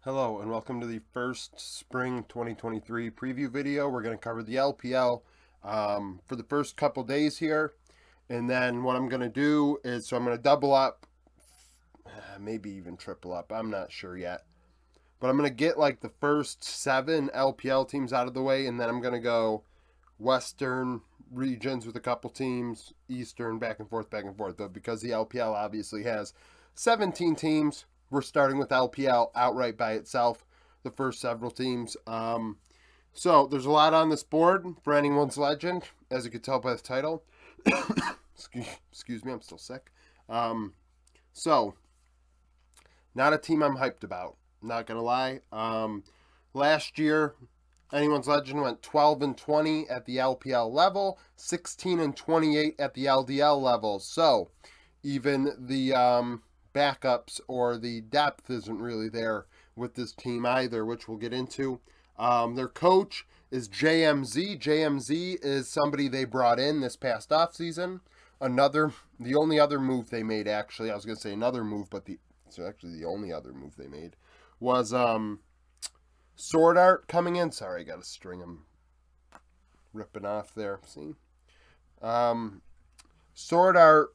Hello and welcome to the first spring 2023 preview video. We're going to cover the LPL for the first couple days here. And then what I'm going to do is, I'm going to double up, maybe even triple up. I'm not sure yet. But I'm going to get like the first 7 LPL teams out of the way. And then I'm going to go Western regions with a couple teams, Eastern, back and forth, back and forth. But because the LPL obviously has 17 teams, we're starting with LPL outright by itself, the first several teams. So there's a lot on this board for anyone's legend, as you could tell by the title. Excuse me, I'm still sick. So, not a team I'm hyped about. Not gonna lie. Last year, anyone's legend went 12-20 at the LPL level, 16-28 at the LDL level. So, even the backups or the depth isn't really there with this team either, which we'll get into. Their coach is JMZ. JMZ is somebody they brought in this past offseason. The only other move they made, actually, I was going to say another move, but the only other move they made was Sword Art coming in. Sorry, I got a string I'm ripping off there. See? Sword Art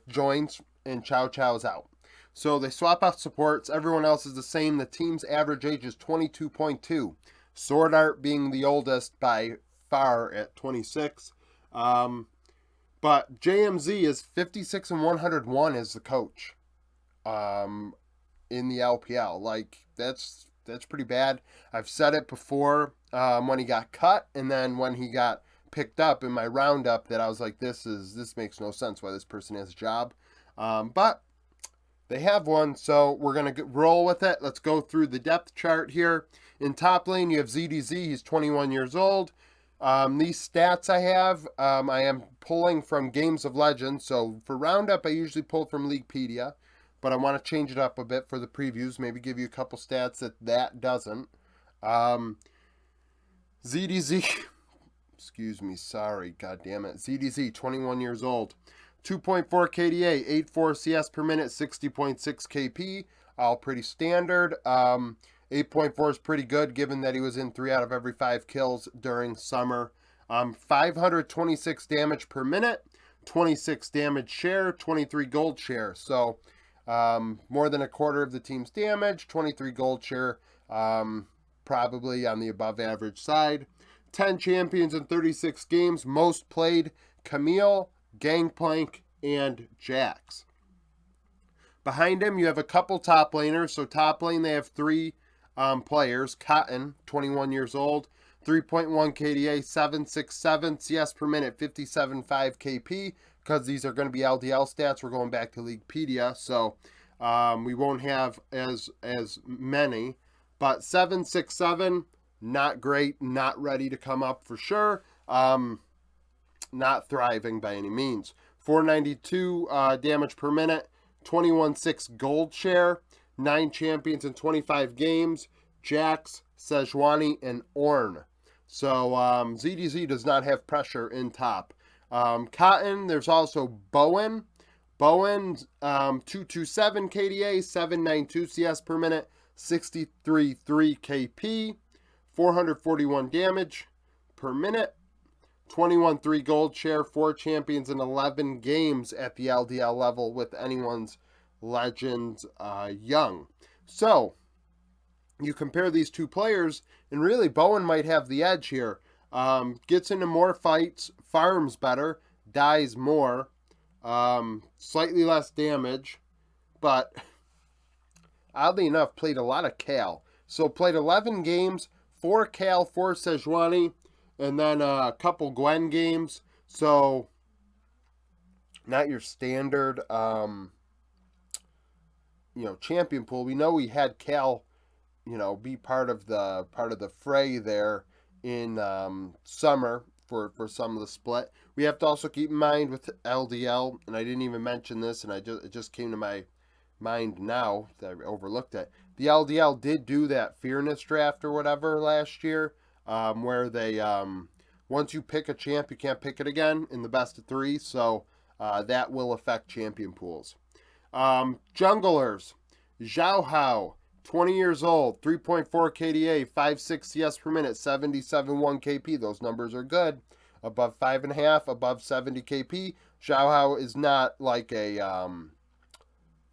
joins and Chow Chow's out. So they swap out supports. Everyone else is the same. The team's average age is 22.2. Sword Art being the oldest by far at 26. But JMZ is 56 and 101 as the coach in the LPL. Like, that's pretty bad. I've said it before when he got cut and then when he got picked up in my roundup that I was like, this makes no sense why this person has a job. But they have one, so we're going to roll with it. Let's go through the depth chart here. In top lane, you have ZDZ. He's 21 years old. These stats I have, I am pulling from Games of Legends. So for roundup, I usually pull from Leaguepedia, but I want to change it up a bit for the previews. Maybe give you a couple stats that doesn't. ZDZ, excuse me, sorry, god damn it. ZDZ, 21 years old. 2.4 KDA, 8.4 CS per minute, 60.6 KP, all pretty standard. 8.4 is pretty good given that he was in 3 out of every 5 kills during summer. 526 damage per minute, 26 damage share, 23 gold share. So more than a quarter of the team's damage, 23 gold share, probably on the above average side. 10 champions in 36 games, most played Camille, Gangplank, and Jax. Behind him, you have a couple top laners. So top lane, they have 3 players. Cotton, 21 years old, 3.1 KDA, 767 CS per minute, 57.5 KP. Because these are going to be LDL stats, we're going back to Leaguepedia, so we won't have as many. But 767, not great, not ready to come up for sure. Not thriving by any means. 492 damage per minute, 21.6 gold share, 9 champions in 25 games, Jax, Sejuani, and Ornn. So ZDZ does not have pressure in top. Cotton, there's also Bowen. Bowen, 227 KDA, 792 CS per minute, 63.3 KP, 441 damage per minute. 21.3 gold share, 4 champions in 11 games at the LDL level with anyone's legends young. So, you compare these two players, and really Bowen might have the edge here. Gets into more fights, farms better, dies more, slightly less damage, but oddly enough, played a lot of Cal. So, played 11 games, 4 Cal, 4 Sejuani, and then a couple Gwen games. So, not your standard, champion pool. We know we had Cal, be part of the fray there in summer for some of the split. We have to also keep in mind with LDL, and I didn't even mention this, and it just came to my mind now that I overlooked it. The LDL did do that Fearness draft or whatever last year. Where they, once you pick a champ, you can't pick it again in the best of 3, so that will affect champion pools. Junglers. Zhao Hao, 20 years old, 3.4 KDA, 5.6 CS per minute, 77.1 KP. Those numbers are good. Above 5.5, above 70 KP. Zhao Hao is not like a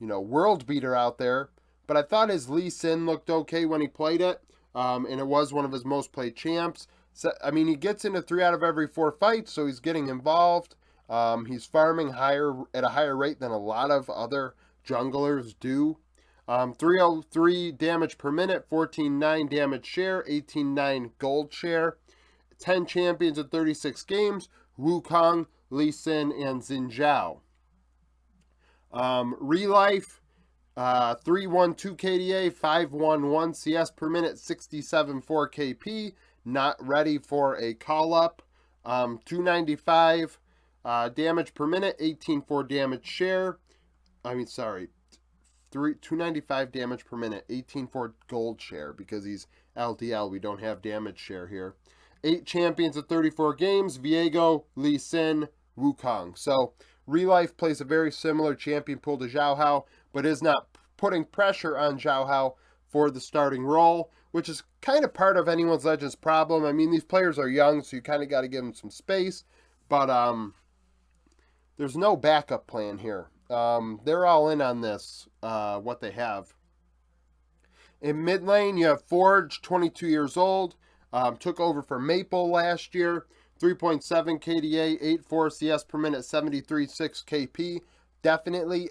world beater out there, but I thought his Lee Sin looked okay when he played it, and it was one of his most played champs. So, I mean, he gets into 3 out of every 4 fights, so he's getting involved. He's farming at a higher rate than a lot of other junglers do. 303 damage per minute, 14.9 damage share, 18.9 gold share. 10 champions in 36 games, Wukong, Lee Sin, and Xin Zhao. Relife, 312 KDA, 511 CS per minute, 67.4 KP. Not ready for a call-up. 295 damage per minute, 18.4 damage share. 295 damage per minute, 18.4 gold share, because he's LDL. We don't have damage share here. 8 champions of 34 games, Viego, Lee Sin, Wukong. So, Relife plays a very similar champion pool to Zhao Hao, but is not putting pressure on Zhao Hao for the starting role, which is kind of part of anyone's Legends problem. I mean, these players are young, so you kind of got to give them some space, but there's no backup plan here. They're all in on this, what they have. In mid lane, you have Forge, 22 years old, took over for Maple last year, 3.7 KDA, 8.4 CS per minute, 73.6 KP. Definitely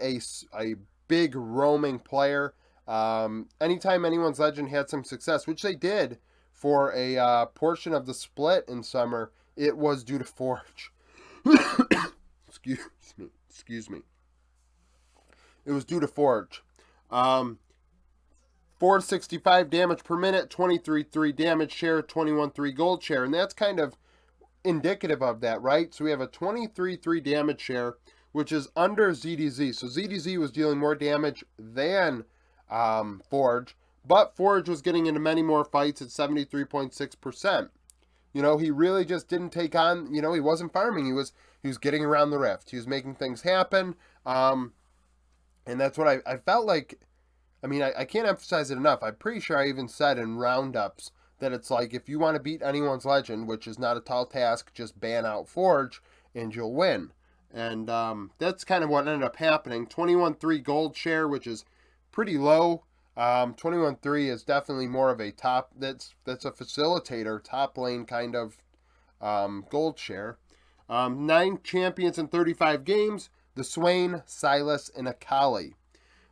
a big roaming player. Anytime anyone's Legend had some success, which they did for a portion of the split in summer, it was due to Forge. Excuse me. It was due to Forge. 465 damage per minute, 23.3 damage share, 21.3 gold share. And that's kind of indicative of that, right? So we have a 23.3 damage share, which is under ZDZ. So ZDZ was dealing more damage than Forge, but Forge was getting into many more fights at 73.6%. He really just didn't take on, he wasn't farming. He was getting around the rift. He was making things happen. And that's what I felt like. I mean, I can't emphasize it enough. I'm pretty sure I even said in roundups that it's like, if you want to beat anyone's Legend, which is not a tall task, just ban out Forge and you'll win. And that's kind of what ended up happening. 21.3 gold share, which is pretty low. 21.3 is definitely more of a top, that's a facilitator, top lane kind of gold share. 9 champions in 35 games, the Swain, Silas, and Akali.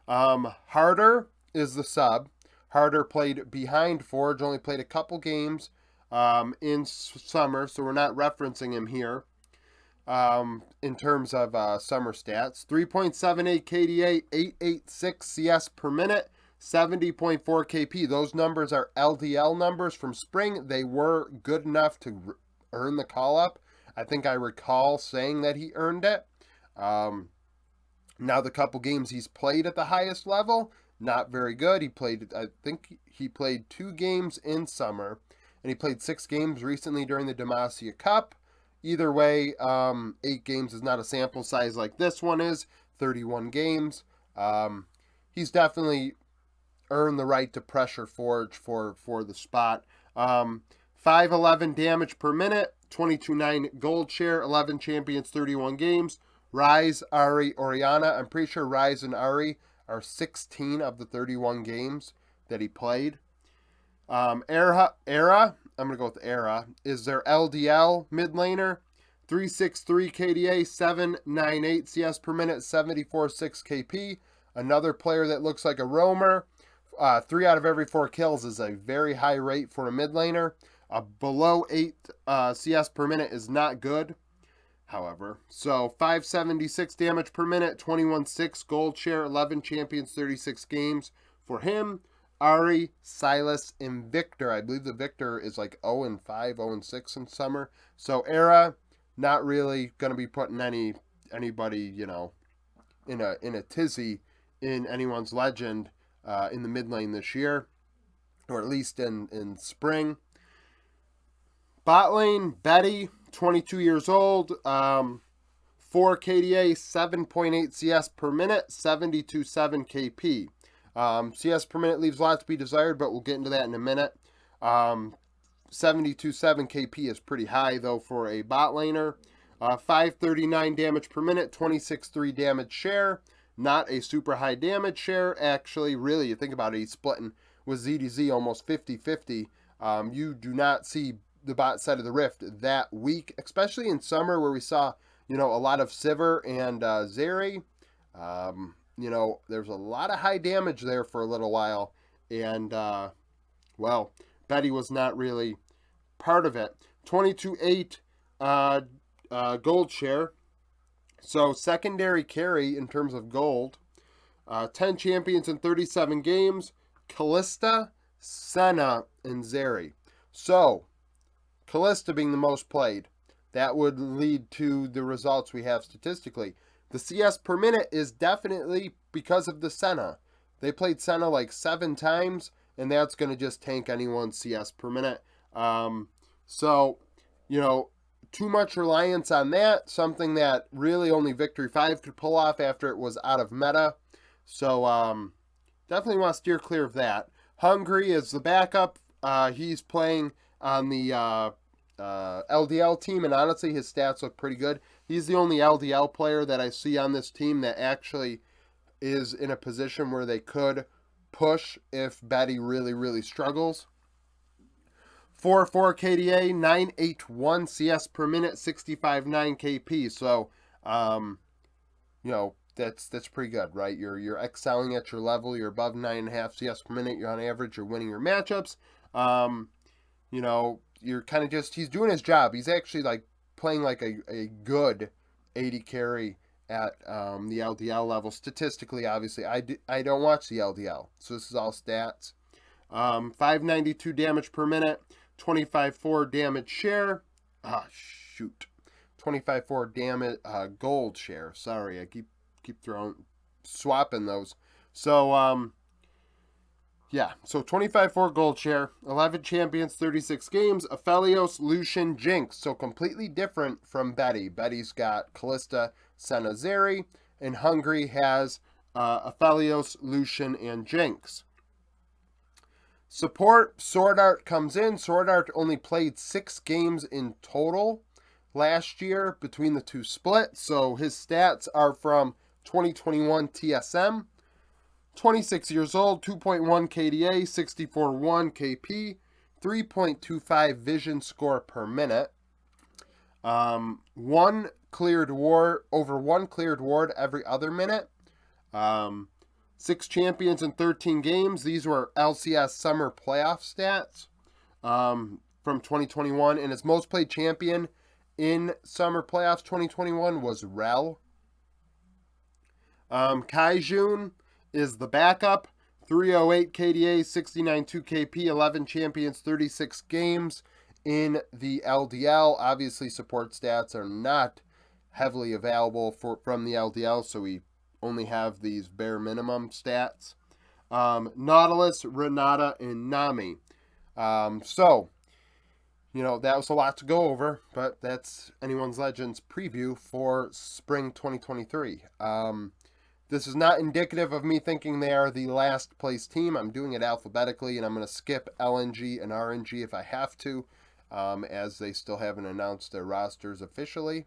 Harder is the sub. Harder played behind Forge, only played a couple games in summer, so we're not referencing him here in terms of summer stats. 3.78 KDA, 8.86 CS per minute, 70.4 KP. Those numbers are LDL numbers from spring. They were good enough to earn the call-up. I think I recall saying that he earned it. Now the couple games he's played at the highest level, not very good. I think he played 2 games in summer, and he played 6 games recently during the Demacia Cup. Either way, 8 games is not a sample size like this one is, 31 games. He's definitely earned the right to pressure Forge for the spot. 511 damage per minute, 22.9 gold share, 11 champions, 31 games. Rise, Ari, Oriana. I'm pretty sure Rise and Ari are 16 of the 31 games that he played. Era, I'm going to go with Era, is their LDL mid laner. 363 KDA, 798 CS per minute, 74.6 KP. Another player that looks like a roamer. 3 out of every 4 kills is a very high rate for a mid laner. Below 8 CS per minute is not good, however. So 576 damage per minute, 21.6 gold share, 11 champions, 36 games for him. Ari, Silas, and Victor. I believe the Victor is like 0-5, 0-6 in summer. So Era, not really going to be putting anybody, in a tizzy in anyone's Legend in the mid lane this year, or at least in spring. Bot lane, Betty, 22 years old, 4 KDA, 7.8 CS per minute, 72.7 KP. CS per minute leaves a lot to be desired, but we'll get into that in a minute. 72.7 KP is pretty high, though, for a bot laner. 539 damage per minute, 26.3 damage share. Not a super high damage share. Actually, really, you think about it, he's splitting with ZDZ almost 50-50. You do not see the bot side of the Rift that weak, especially in summer where we saw, a lot of Sivir and Zeri. There's a lot of high damage there for a little while, and, well, Betty was not really part of it. 22.8 gold share. So secondary carry in terms of gold. 10 champions in 37 games. Kalista, Senna, and Zeri. So, Kalista being the most played. That would lead to the results we have statistically. The CS per minute is definitely because of the Senna. They played Senna like 7 times, and that's going to just tank anyone's CS per minute. So, too much reliance on that, something that really only Victory 5 could pull off after it was out of meta. So, definitely want to steer clear of that. Hungry is the backup. He's playing on the LDL team, and honestly, his stats look pretty good. He's the only LDL player that I see on this team that actually is in a position where they could push if Betty really, really struggles. 4.4 KDA, 9.81 CS per minute, 65.9 KP. So, that's pretty good, right? You're excelling at your level. You're above 9.5 CS per minute. You're on average. You're winning your matchups. You're kind of just, he's doing his job. He's actually like playing like a good 80 carry at the LDL level. Statistically, obviously, I don't watch the LDL, so this is all stats. 592 damage per minute, 25.4 damage share. 25.4 damage gold share. Sorry, I keep swapping those. So so 25.4 gold share, 11 champions, 36 games, Aphelios, Lucian, Jinx. So completely different from Betty. Betty's got Kalista, Senna, Zeri, and Hungry has Aphelios, Lucian, and Jinx. Support, Sword Art comes in. Sword Art only played 6 games in total last year between the two splits. So his stats are from 2021 TSM. 26 years old, 2.1 KDA, 64.1 KP, 3.25 vision score per minute. Over one cleared ward every other minute. 6 champions in 13 games. These were LCS summer playoff stats from 2021. And his most played champion in summer playoffs 2021 was Rel. Kaijun is the backup. 308 KDA, 69.2 KP, 11 champions, 36 games in the LDL. Obviously, support stats are not heavily available from the LDL, so we only have these bare minimum stats. Nautilus, Renata, and Nami. That was a lot to go over, but that's Anyone's Legends preview for spring 2023. This is not indicative of me thinking they are the last place team. I'm doing it alphabetically, and I'm going to skip LNG and RNG if I have to, as they still haven't announced their rosters officially.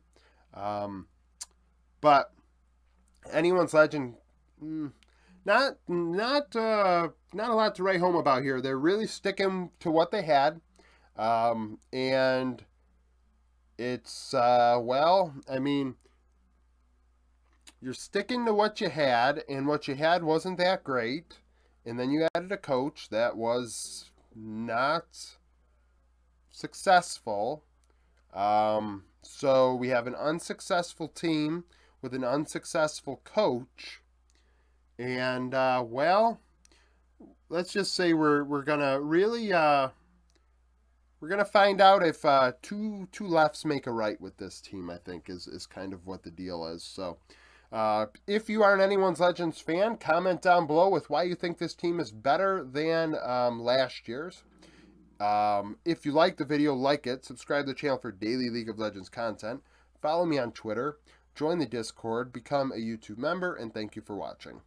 But Anyone's Legend, not a lot to write home about here. They're really sticking to what they had, and it's you're sticking to what you had, and what you had wasn't that great. And then you added a coach that was not successful. So we have an unsuccessful team with an unsuccessful coach. And, let's just say we're going to really, we're going to find out if two lefts make a right with this team, I think, is kind of what the deal is. So, if you are an Anyone's Legends fan, comment down below with why you think this team is better than last year's. If you like the video, like it. Subscribe to the channel for daily League of Legends content. Follow me on Twitter. Join the Discord. Become a YouTube member. And thank you for watching.